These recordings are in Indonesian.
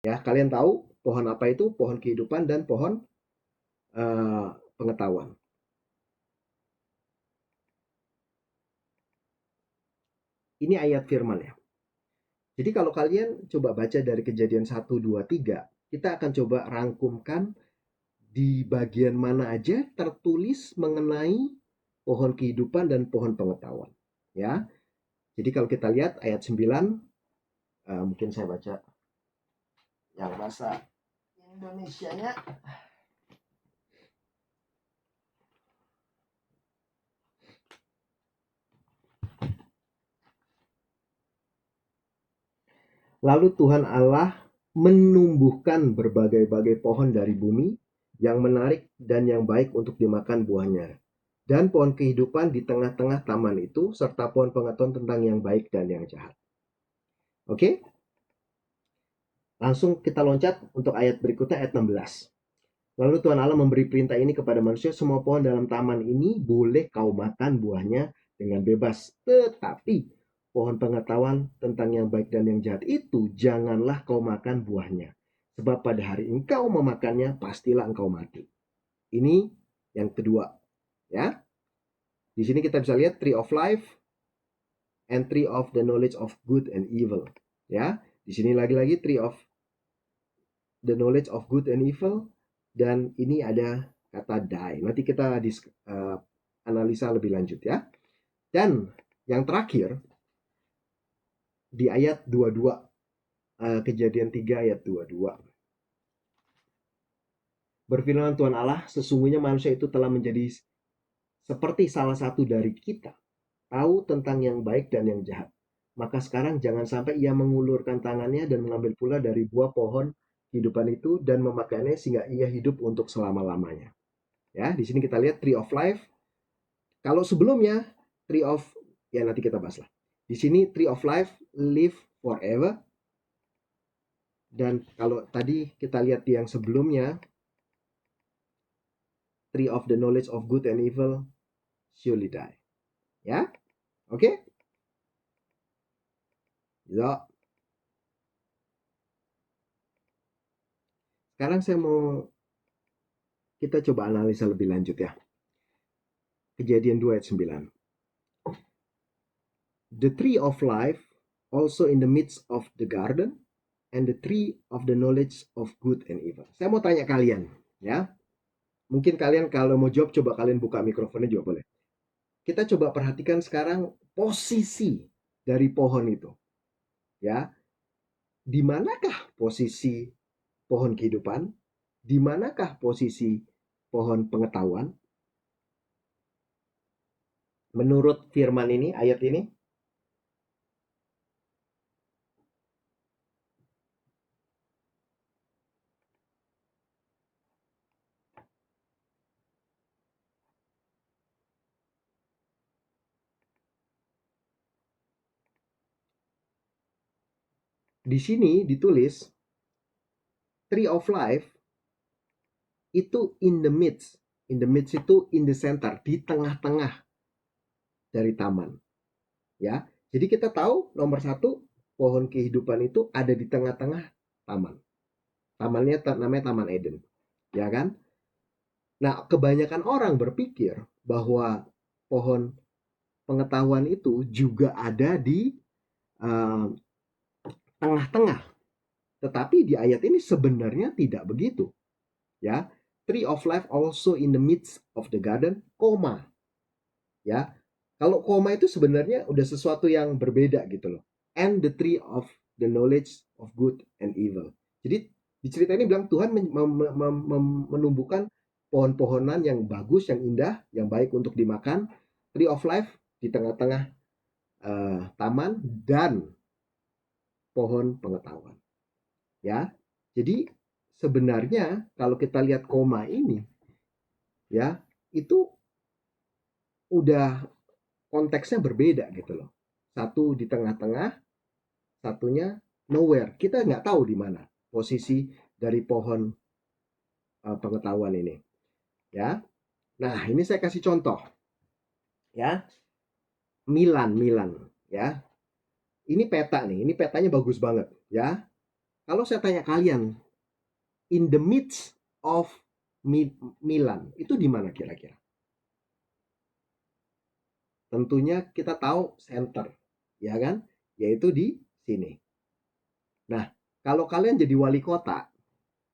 Ya, kalian tahu pohon apa itu? Pohon kehidupan dan pohon pengetahuan. Ini ayat firman ya. Jadi kalau kalian coba baca dari Kejadian 1, 2, 3, kita akan coba rangkumkan di bagian mana aja tertulis mengenai pohon kehidupan dan pohon pengetahuan. Ya. Jadi kalau kita lihat ayat 9, mungkin saya baca yang bahasa Indonesianya. Lalu Tuhan Allah menumbuhkan berbagai-bagai pohon dari bumi yang menarik dan yang baik untuk dimakan buahnya. Dan pohon kehidupan di tengah-tengah taman itu, serta pohon pengetahuan tentang yang baik dan yang jahat. Oke? Langsung kita loncat untuk ayat berikutnya, ayat 16. Lalu Tuhan Allah memberi perintah ini kepada manusia, semua pohon dalam taman ini boleh kau makan buahnya dengan bebas. Tetapi pohon pengetahuan tentang yang baik dan yang jahat itu janganlah kau makan buahnya. Sebab pada hari engkau memakannya, pastilah engkau mati. Ini yang kedua. Ya, di sini kita bisa lihat tree of life and tree of the knowledge of good and evil. Ya, di sini lagi-lagi tree of the knowledge of good and evil, dan ini ada kata die. Nanti kita analisa lebih lanjut ya. Dan yang terakhir di ayat 22, Kejadian 3 ayat 22. Berfirman Tuhan Allah, sesungguhnya manusia itu telah menjadi seperti salah satu dari kita, tahu tentang yang baik dan yang jahat. Maka sekarang jangan sampai ia mengulurkan tangannya dan mengambil pula dari buah pohon kehidupan itu dan memakannya sehingga ia hidup untuk selama-lamanya. Ya, di sini kita lihat tree of life. Kalau sebelumnya tree of, ya nanti kita bahas lah. Di sini tree of life, live forever. Dan kalau tadi kita lihat yang sebelumnya, tree of the knowledge of good and evil, surely die. Ya, oke? Ya. Sekarang saya mau kita coba analisa lebih lanjut ya. Kejadian 2 ayat 9. The tree of life also in the midst of the garden and the tree of the knowledge of good and evil. Saya mau tanya kalian, ya. Mungkin kalian kalau mau jawab coba kalian buka mikrofonnya juga boleh. Kita coba perhatikan sekarang posisi dari pohon itu. Ya. Di manakah posisi pohon kehidupan? Di manakah posisi pohon pengetahuan? Menurut firman ini, ayat ini, di sini ditulis tree of life itu in the midst. In the midst itu in the center, di tengah-tengah dari taman. Ya, jadi kita tahu nomor satu, pohon kehidupan itu ada di tengah-tengah taman. Tamannya namanya Taman Eden, ya kan? Nah, kebanyakan orang berpikir bahwa pohon pengetahuan itu juga ada di uh, tengah-tengah. Tetapi di ayat ini sebenarnya tidak begitu. Ya, tree of life also in the midst of the garden, koma. Ya, kalau koma itu sebenarnya udah sesuatu yang berbeda gitu loh. And the tree of the knowledge of good and evil. Jadi di cerita ini bilang Tuhan menumbuhkan pohon-pohonan yang bagus, yang indah, yang baik untuk dimakan. Tree of life di tengah-tengah taman dan pohon pengetahuan. Ya, jadi sebenarnya kalau kita lihat koma ini, ya itu udah konteksnya berbeda gitu loh. Satu di tengah-tengah, satunya nowhere. Kita nggak tahu di mana posisi dari pohon pengetahuan ini. Ya, nah ini saya kasih contoh. Ya, Milan, ya. Ini peta nih, ini petanya bagus banget. Ya, Kalau saya tanya kalian, in the midst of Milan, itu di mana kira-kira? Tentunya kita tahu center, ya kan? Yaitu di sini. Nah, kalau kalian jadi wali kota,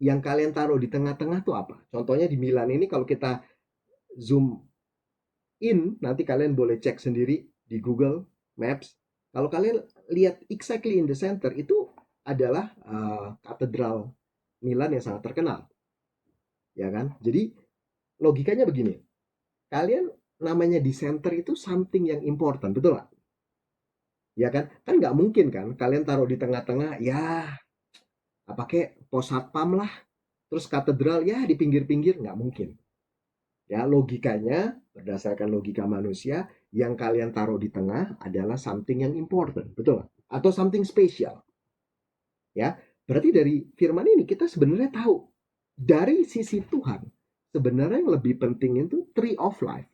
yang kalian taruh di tengah-tengah tuh apa? Contohnya di Milan ini kalau kita zoom in, nanti kalian boleh cek sendiri di Google Maps. Kalau kalian lihat exactly in the center itu adalah katedral Milan yang sangat terkenal, ya kan? Jadi logikanya begini, kalian namanya di center itu something yang important, betul nggak? Ya kan? Kan nggak mungkin kan kalian taruh di tengah-tengah, ya apa kayak pos satpam lah, terus katedral ya di pinggir-pinggir, nggak mungkin. Ya, logikanya berdasarkan logika manusia, yang kalian taruh di tengah adalah something yang important, betul? Atau something special. Ya, berarti dari firman ini kita sebenarnya tahu dari sisi Tuhan sebenarnya yang lebih penting itu tree of life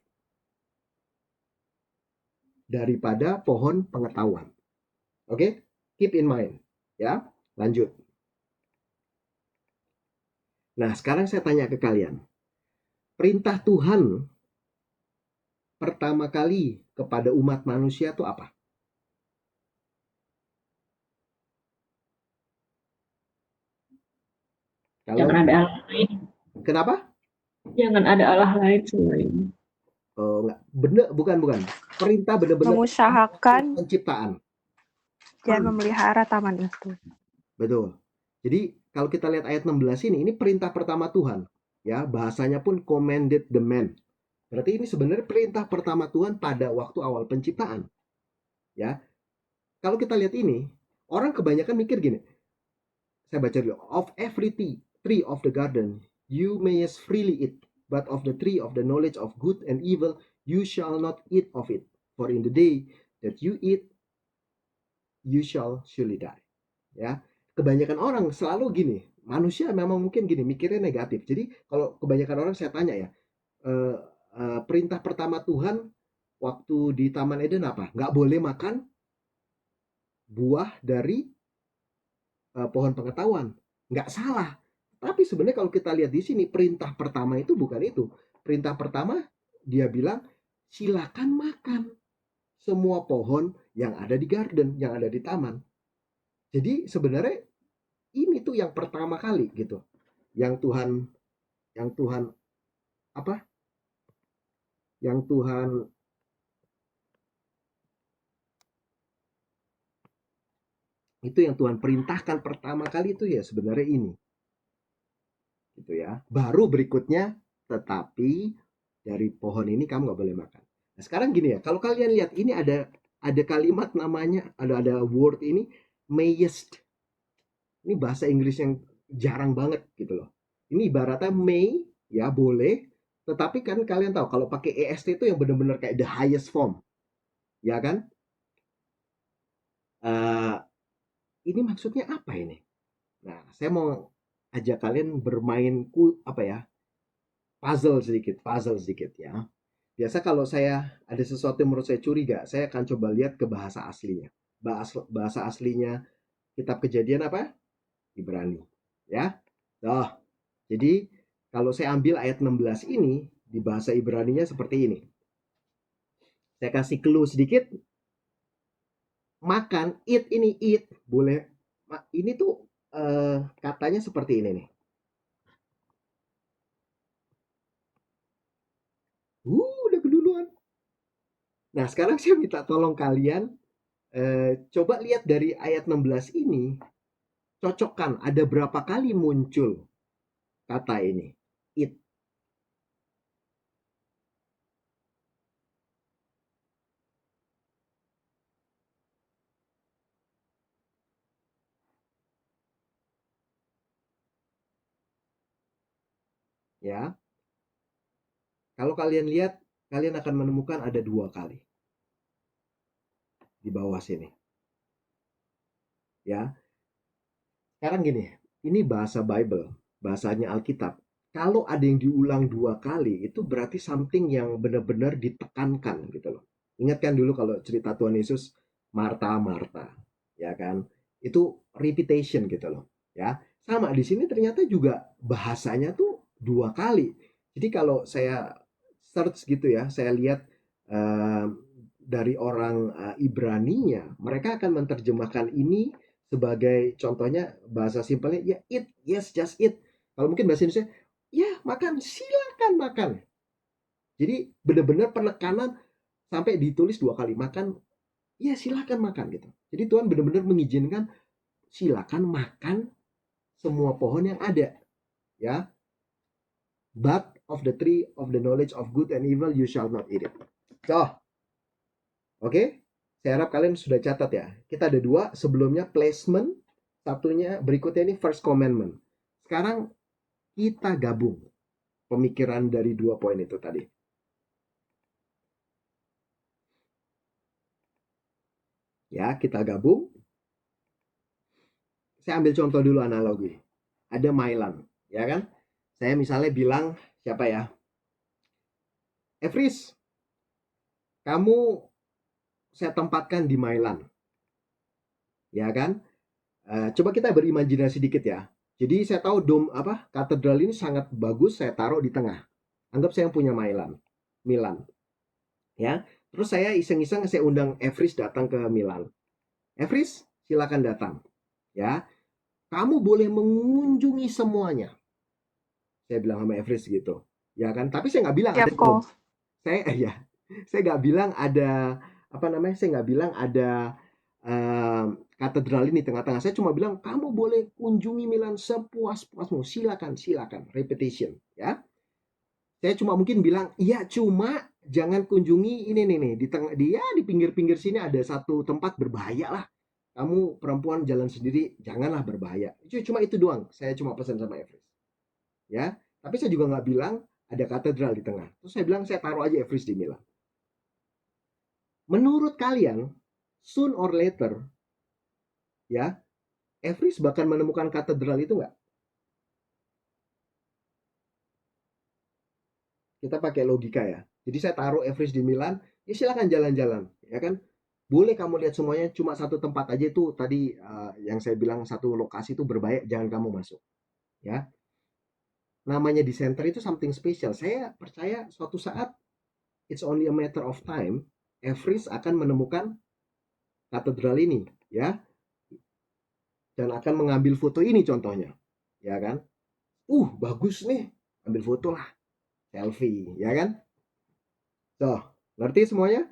daripada pohon pengetahuan. Oke, keep in mind. Ya, lanjut. Nah, sekarang saya tanya ke kalian. Perintah Tuhan pertama kali kepada umat manusia itu apa? Jangan Kalau ada Allah lain. kenapa? Jangan ada Allah lain selain. Oh, enggak. Bener, bukan. Perintah benar-benar Mengusahakan penciptaan. dan memelihara taman itu. Betul. Jadi kalau kita lihat ayat 16 ini perintah pertama Tuhan. Ya, bahasanya pun commanded the man. Berarti ini sebenarnya perintah pertama Tuhan pada waktu awal penciptaan. Ya, kalau kita lihat ini, orang kebanyakan mikir gini. Saya baca dulu. Of every tree of the garden, you mayest freely eat, but of the tree of the knowledge of good and evil, you shall not eat of it. For in the day that you eat, you shall surely die. Ya, kebanyakan orang selalu gini. Manusia memang mungkin gini, mikirnya negatif. Jadi kalau kebanyakan orang saya tanya ya, eh, perintah pertama Tuhan waktu di Taman Eden apa? Nggak boleh makan buah dari pohon pengetahuan. Nggak salah. Tapi sebenarnya kalau kita lihat di sini, perintah pertama itu bukan itu. Perintah pertama dia bilang, silakan makan semua pohon yang ada di garden, yang ada di taman. Jadi sebenarnya ini tuh yang pertama kali gitu. Yang Tuhan apa? Yang Tuhan itu yang Tuhan perintahkan pertama kali itu ya sebenarnya ini. Gitu ya. Baru berikutnya, tetapi dari pohon ini kamu nggak boleh makan. Nah, sekarang gini ya, kalau kalian lihat ini ada kalimat namanya, ada word ini mayest. Ini bahasa Inggris yang jarang banget gitu loh. Ini ibaratnya may ya boleh, tetapi kan kalian tahu kalau pakai est itu yang benar-benar kayak the highest form, ya kan? Uh, ini maksudnya apa ini? Nah, saya mau ajak kalian bermain apa ya? Puzzle sedikit ya. Biasa kalau saya ada sesuatu yang menurut saya curiga, saya akan coba lihat ke bahasa aslinya. Bahasa aslinya kitab Kejadian apa? Ibrani. Ya. Nah, jadi kalau saya ambil ayat 16 ini di bahasa Ibraninya seperti ini. Saya kasih clue sedikit. Makan, eat boleh. Ini tuh katanya seperti ini nih. Udah keduluan. Nah, sekarang saya minta tolong kalian coba lihat dari ayat 16 ini, cocokkan ada berapa kali muncul kata ini, it. Ya, kalau kalian lihat, kalian akan menemukan ada 2 kali di bawah sini. Ya, sekarang gini, ini bahasa Bible, bahasanya Alkitab. Kalau ada yang diulang 2 kali, itu berarti something yang benar-benar ditekankan gitu loh. Ingatkan dulu kalau cerita Tuhan Yesus, Marta, Marta, ya kan? Itu repetition gitu loh. Ya, sama di sini ternyata juga bahasanya tuh dua kali. Jadi kalau saya search gitu ya, saya lihat eh, dari orang Ibraninya, mereka akan menerjemahkan ini sebagai contohnya bahasa simpelnya ya eat, yes just eat. Kalau mungkin bahasa Indonesia, ya makan, silakan makan. Jadi benar-benar penekanan sampai ditulis dua kali makan, ya silakan makan gitu. Jadi Tuhan benar-benar mengizinkan silakan makan semua pohon yang ada, ya. But of the tree of the knowledge of good and evil you shall not eat it. So, oke, saya harap kalian sudah catat ya. Kita ada dua, sebelumnya placement, satunya berikutnya ini first commandment. Sekarang kita gabung pemikiran dari dua poin itu tadi. Ya, kita gabung. Saya ambil contoh dulu analogi. Ada Mailan, ya kan? Saya misalnya bilang siapa ya? Efris, kamu saya tempatkan di Mailan, ya kan? Coba kita berimajinasi dikit ya. Jadi saya tahu katedral ini sangat bagus, saya taruh di tengah. Anggap saya yang punya Milan, ya. Terus saya iseng-iseng saya undang Efris datang ke Milan. Efris, silakan datang, ya. Kamu boleh mengunjungi semuanya. Saya bilang sama Efris gitu, ya kan. Tapi saya nggak bilang ada Siap kok. ya, saya nggak bilang ada saya nggak bilang ada katedral ini tengah-tengah. Saya cuma bilang kamu boleh kunjungi Milan sepuas-puasmu, silakan, silakan. Repetition, ya. Saya cuma mungkin bilang iya, cuma jangan kunjungi ini nih di tengah dia di pinggir-pinggir sini ada satu tempat berbahaya lah. Kamu perempuan jalan sendiri, janganlah berbahaya. Cuma itu doang. Saya cuma pesan sama Everest, ya. Tapi saya juga nggak bilang ada katedral di tengah. Terus saya bilang saya taruh aja Everest di Milan. Menurut kalian, soon or later, ya, Everest bahkan menemukan katedral itu nggak? Kita pakai logika ya. Jadi saya taruh Everest di Milan, ya silakan jalan-jalan, ya kan? Boleh kamu lihat semuanya, cuma satu tempat aja itu tadi yang saya bilang satu lokasi itu berbahaya, jangan kamu masuk, ya. Namanya di center itu something special. Saya percaya suatu saat it's only a matter of time, Everest akan menemukan katedral ini, ya, dan akan mengambil foto ini contohnya, ya kan? Bagus nih, ambil foto lah, selfie, ya kan? So, ngerti semuanya?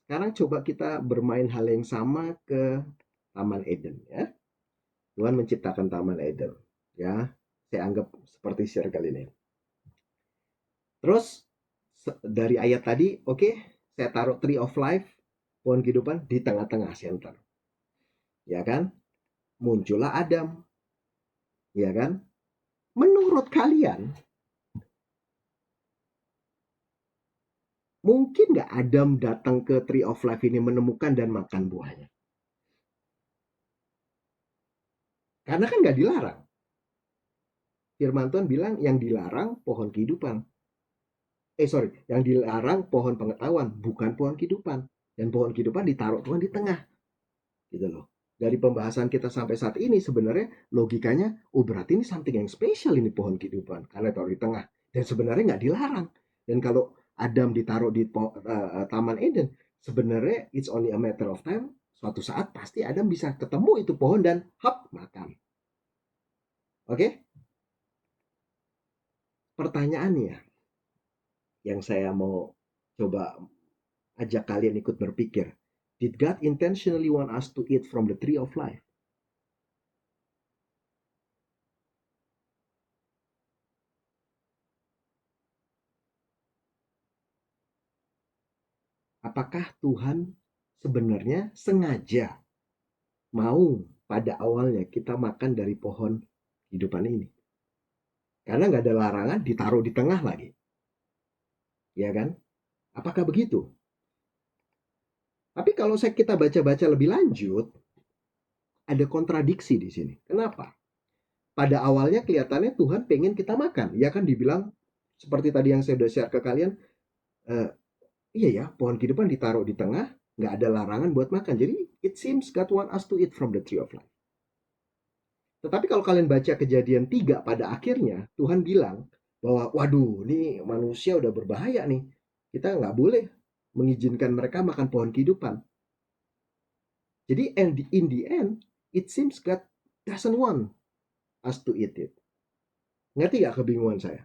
Sekarang coba kita bermain hal yang sama ke Taman Eden, ya. Tuhan menciptakan Taman Eden, ya. Saya anggap seperti circle ini. Terus dari ayat tadi, oke, saya taruh Tree of Life, pohon kehidupan di tengah-tengah center, ya kan? Muncullah Adam, ya kan? Menurut kalian, mungkin nggak Adam datang ke Tree of Life ini menemukan dan makan buahnya? Karena kan nggak dilarang. Firman Tuhan bilang yang dilarang pohon kehidupan. Yang dilarang pohon pengetahuan, bukan pohon kehidupan. Dan pohon kehidupan ditaruh Tuhan di tengah, gitu loh. Dari pembahasan kita sampai saat ini sebenarnya logikanya, berarti ini something yang spesial ini pohon kehidupan karena taruh di tengah. Dan sebenarnya nggak dilarang. Dan kalau Adam ditaruh di Taman Eden, sebenarnya it's only a matter of time. Suatu saat pasti Adam bisa ketemu itu pohon dan makan. Oke? Pertanyaannya yang saya mau coba ajak kalian ikut berpikir. Did God intentionally want us to eat from the tree of life? Apakah Tuhan sebenarnya sengaja mau pada awalnya kita makan dari pohon kehidupan ini? Karena nggak ada larangan ditaruh di tengah lagi. Ya kan? Apakah begitu? Tapi kalau kita baca-baca lebih lanjut, ada kontradiksi di sini. Kenapa? Pada awalnya kelihatannya Tuhan pengen kita makan. Ya kan dibilang, seperti tadi yang saya sudah share ke kalian, eh, iya ya, pohon kehidupan ditaruh di tengah, nggak ada larangan buat makan. Jadi, it seems God want us to eat from the tree of life. Tetapi kalau kalian baca Kejadian 3 pada akhirnya, Tuhan bilang bahwa waduh, ini manusia udah berbahaya nih. Kita nggak boleh mengizinkan mereka makan pohon kehidupan. Jadi in the end, it seems God doesn't want us to eat it. Ngerti gak kebingungan saya?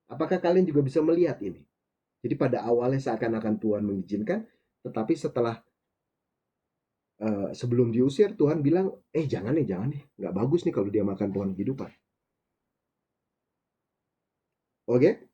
Apakah kalian juga bisa melihat ini? Jadi pada awalnya seakan-akan Tuhan mengizinkan, tetapi setelah sebelum diusir Tuhan bilang, jangan nih, nggak bagus nih kalau dia makan pohon kehidupan. Oke?